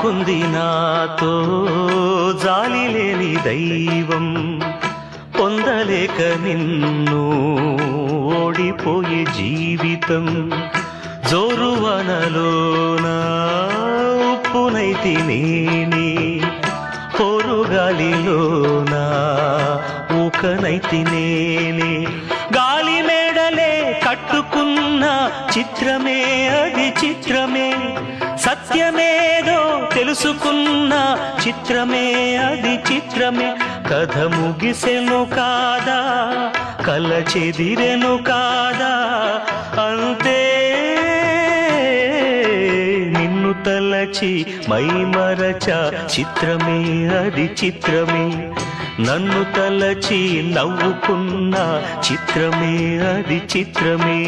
ఆడుకుంది నాతో జాలి లేని దైవం, పొందలేక నిన్ను ఓడిపోయే జీవితం. జోరువనలోన ఉప్పునైతి నేనే, పొరుగాలిలోన ఊకనైతి నేనే. గాలి మేడలే కట్టుకున్న చిత్రమే అది చిత్రమే, సత్యమేదో తెలుసుకున్న చిత్రమే అది చిత్రమే. కథ ముగిసెను కాదా, కల చెదిరెను కాదా, అంతే నిన్ను తలచి మైమరచ చిత్రమే అది చిత్రమే. నన్ను తలచి నవ్వుకున్న చిత్రమే అది చిత్రమే.